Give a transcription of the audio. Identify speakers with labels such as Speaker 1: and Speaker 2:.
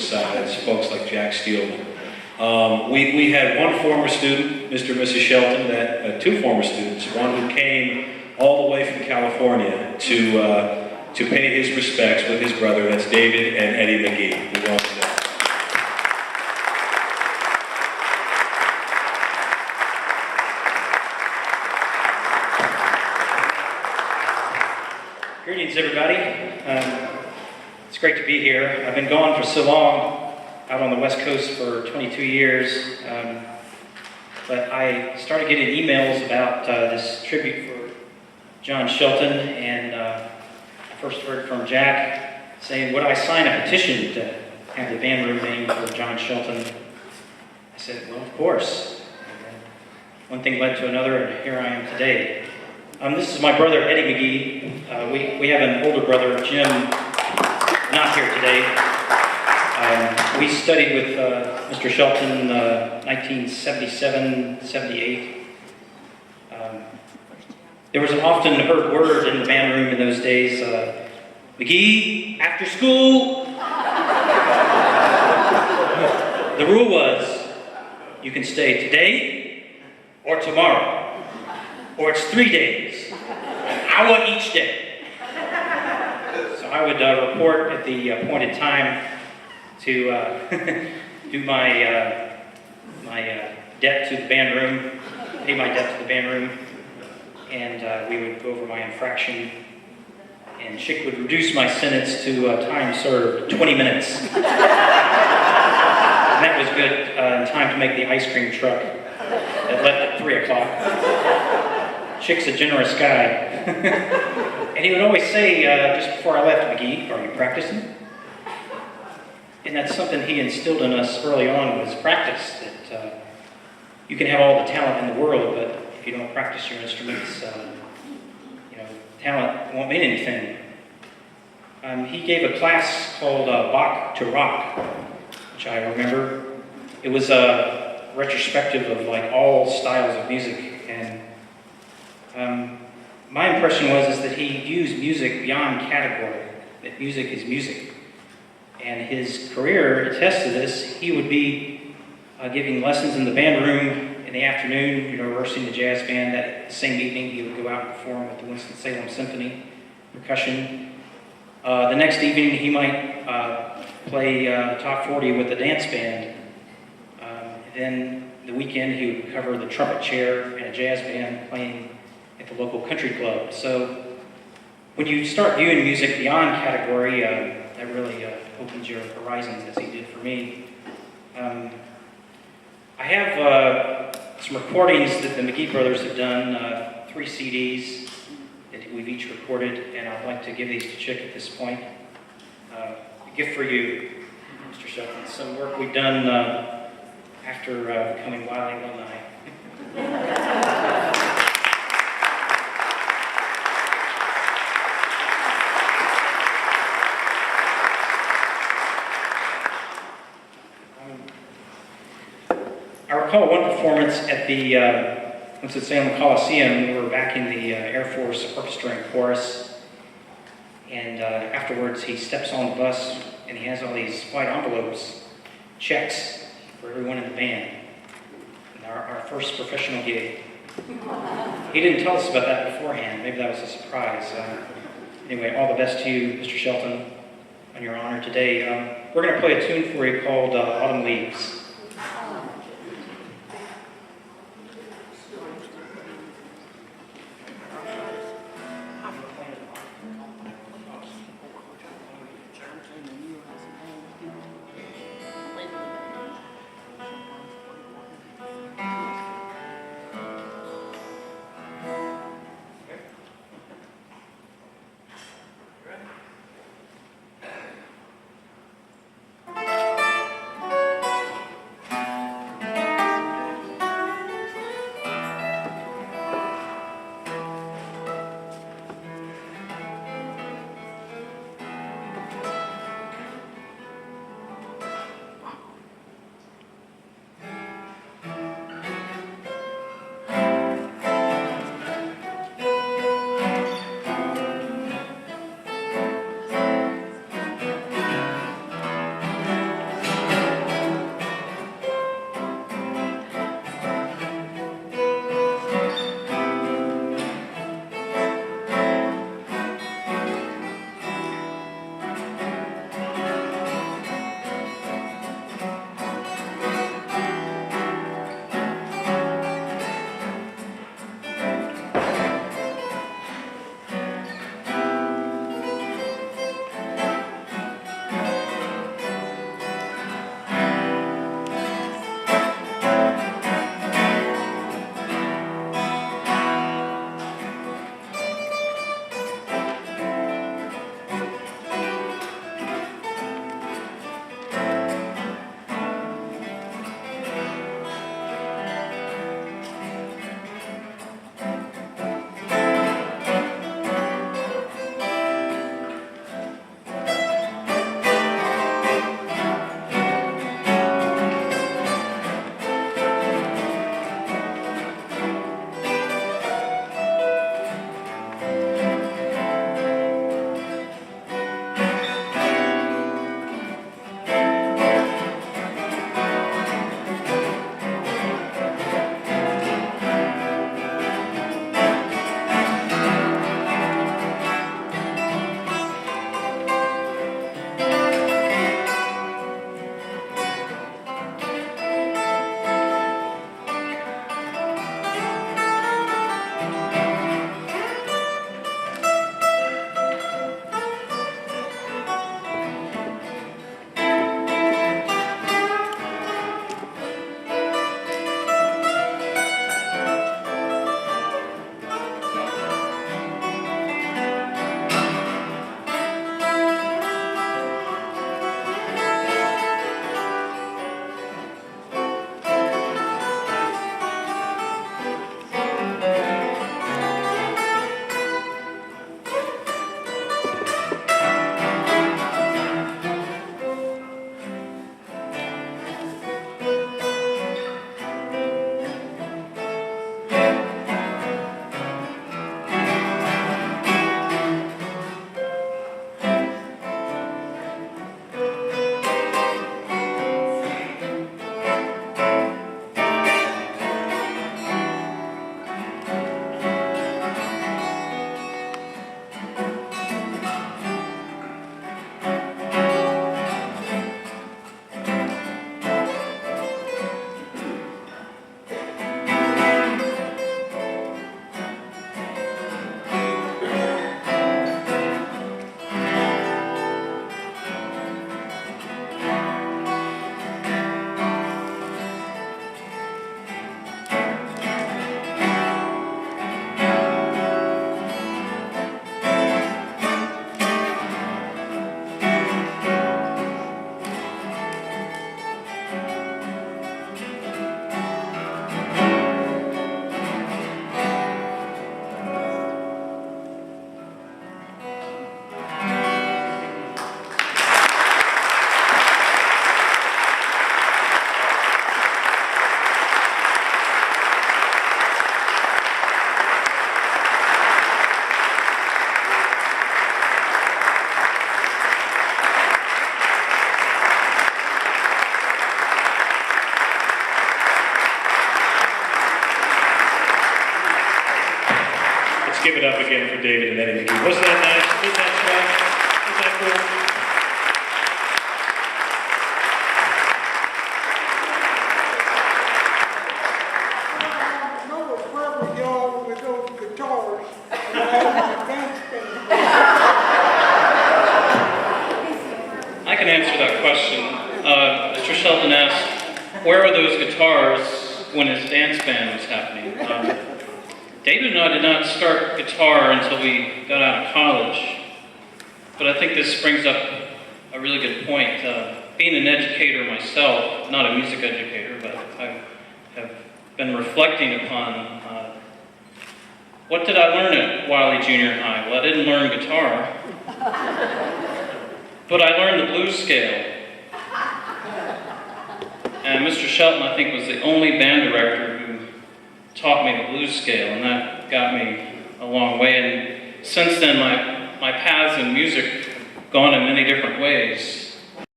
Speaker 1: besides folks like Jack Steelman. We had one former student, Mr. and Mrs. Shelton, two former students, one who came all the way from California to pay his respects with his brother. That's David and Eddie McGee. We welcome them.
Speaker 2: Greetings, everybody. It's great to be here. I've been gone for so long, out on the West Coast for 22 years, but I started getting emails about this tribute for John Shelton, and I first heard from Jack saying, would I sign a petition to have the band room named for John Shelton? I said, well, of course. And one thing led to another, and here I am today. This is my brother, Eddie McGee. We have an older brother, Jim, not here today. We studied with Mr. Shelton 1977, 78. There was an often heard word in the band room in those days, McGee, after school. The rule was, you can stay today or tomorrow. Or it's 3 days, an hour each day. So I would report at the appointed time to do my debt to the band room, pay my debt to the band room, and we would go over my infraction, and Chick would reduce my sentence to time served, 20 minutes. And that was good in time to make the ice cream truck that left at 3 o'clock. Chick's a generous guy. And he would always say, just before I left, McGee, are you practicing? And that's something he instilled in us early on, was practice. That you can have all the talent in the world, but if you don't practice your instruments, talent won't mean anything. He gave a class called Bach to Rock, which I remember. It was a retrospective of like all styles of music, and my impression was that he used music beyond category, that music is music. And his career attests to this. He would be giving lessons in the band room in the afternoon, rehearsing the jazz band. That same evening, he would go out and perform with the Winston-Salem Symphony, percussion. The next evening, he might play top 40 with the dance band. Then the weekend, he would cover the trumpet chair and a jazz band playing at the local country club. So when you start viewing music beyond category, that really opens your horizons, as he did for me. I have some recordings that the McGee brothers have done, 3 CDs that we've each recorded, and I'd like to give these to Chick at this point. A gift for you, Mr. Shelton. Some work we've done after becoming Wiley alumni. I recall one performance at the Winston-Salem Coliseum. We were back in the Air Force Orchestra and Chorus, and afterwards he steps on the bus and he has all these white envelopes, checks for everyone in the band. And our first professional gig. He didn't tell us about that beforehand. Maybe that was a surprise. Anyway, all the best to you, Mr. Shelton, on your honor today. We're going to play a tune for you called Autumn Leaves.
Speaker 1: Let's give it up again for David and Lenny McGee. Wasn't that nice? Wasn't that fun? Wasn't that cool?
Speaker 3: I can answer that question. Mr. Shelton asked, where were those guitars when his dance band was happening? David and I did not start guitar until we got out of college. But I think this brings up a really good point. Being an educator myself, not a music educator, but I have been reflecting upon what did I learn at Wiley Junior High? Well, I didn't learn guitar, but I learned the blues scale. And Mr. Shelton, I think, was the only band director who taught me the blues scale, and that got me a long way. And since then, my paths in music have gone in many different ways.